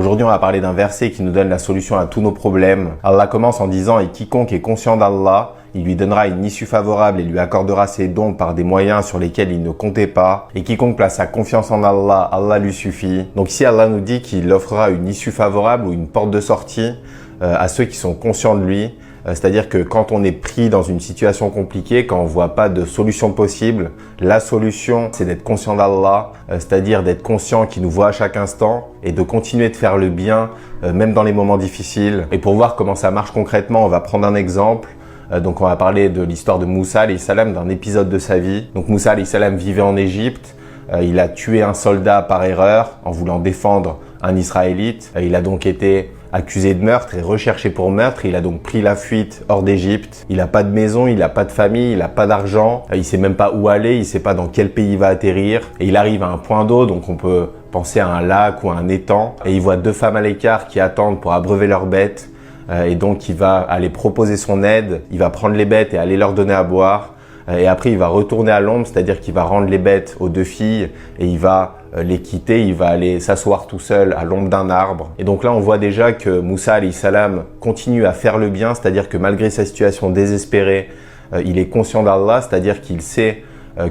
Aujourd'hui, on va parler d'un verset qui nous donne la solution à tous nos problèmes. Allah commence en disant « Et quiconque est conscient d'Allah, il lui donnera une issue favorable et lui accordera ses dons par des moyens sur lesquels il ne comptait pas. Et quiconque place sa confiance en Allah, Allah lui suffit. » Donc ici, Allah nous dit qu'il offrira une issue favorable ou une porte de sortie à ceux qui sont conscients de lui. C'est-à-dire que quand on est pris dans une situation compliquée, quand on voit pas de solution possible, la solution, c'est d'être conscient d'Allah, c'est-à-dire d'être conscient qu'il nous voit à chaque instant et de continuer de faire le bien, même dans les moments difficiles. Et pour voir comment ça marche concrètement, on va prendre un exemple. Donc on va parler de l'histoire de Moussa alayhi salam, d'un épisode de sa vie. Donc Moussa alayhi salam vivait en Égypte. Il a tué un soldat par erreur en voulant défendre un Israélite. Il a donc été accusé de meurtre et recherché pour meurtre. Il a donc pris la fuite hors d'Égypte. Il n'a pas de maison, il n'a pas de famille, il n'a pas d'argent. Il sait même pas où aller, il sait pas dans quel pays il va atterrir. Et il arrive à un point d'eau, donc on peut penser à un lac ou à un étang. Et il voit deux femmes à l'écart qui attendent pour abreuver leurs bêtes. Et donc il va aller proposer son aide. Il va prendre les bêtes et aller leur donner à boire. Et après, il va retourner à l'ombre, c'est-à-dire qu'il va rendre les bêtes aux deux filles et il va les quitter, il va aller s'asseoir tout seul à l'ombre d'un arbre. Et donc là, on voit déjà que Moussa alayhi salam continue à faire le bien, c'est-à-dire que malgré sa situation désespérée, il est conscient d'Allah, c'est-à-dire qu'il sait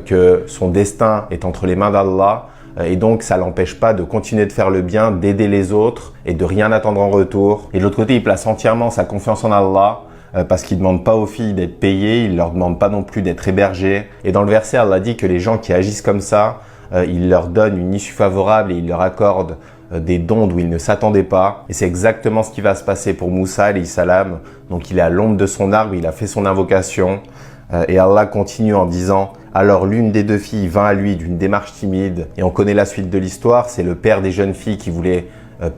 que son destin est entre les mains d'Allah. Et donc, ça l'empêche pas de continuer de faire le bien, d'aider les autres et de rien attendre en retour. Et de l'autre côté, il place entièrement sa confiance en Allah. Parce qu'il ne demande pas aux filles d'être payées, il ne leur demande pas non plus d'être hébergées. Et dans le verset, Allah dit que les gens qui agissent comme ça, il leur donne une issue favorable et il leur accorde des dons d'où ils ne s'attendaient pas. Et c'est exactement ce qui va se passer pour Moussa alayhi salam. Donc il est à l'ombre de son arbre, il a fait son invocation. Et Allah continue en disant « Alors l'une des deux filles vint à lui d'une démarche timide. » Et on connaît la suite de l'histoire, c'est le père des jeunes filles qui voulait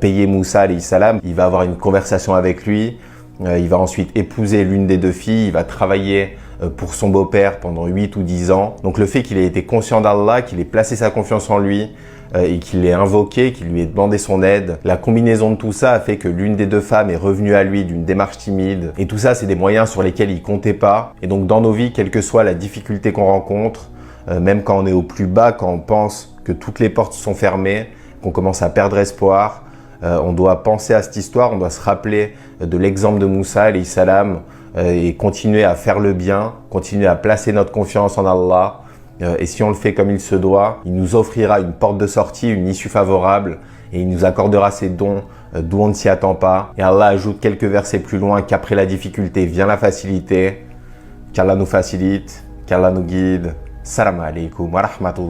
payer Moussa alayhi salam. Il va avoir une conversation avec lui. Il va ensuite épouser l'une des deux filles, il va travailler pour son beau-père pendant 8 ou 10 ans. Donc le fait qu'il ait été conscient d'Allah, qu'il ait placé sa confiance en lui et qu'il l'ait invoqué, qu'il lui ait demandé son aide, la combinaison de tout ça a fait que l'une des deux femmes est revenue à lui d'une démarche timide. Et tout ça, c'est des moyens sur lesquels il comptait pas. Et donc dans nos vies, quelle que soit la difficulté qu'on rencontre, même quand on est au plus bas, quand on pense que toutes les portes sont fermées, qu'on commence à perdre espoir, on doit penser à cette histoire, on doit se rappeler de l'exemple de Moussa alayhi salam et continuer à faire le bien, continuer à placer notre confiance en Allah. Et si on le fait comme il se doit, il nous offrira une porte de sortie, une issue favorable et il nous accordera ses dons d'où on ne s'y attend pas. Et Allah ajoute quelques versets plus loin qu'après la difficulté vient la facilité, qu'Allah nous facilite, qu'Allah nous guide. Salam alaikum wa rahmatullah.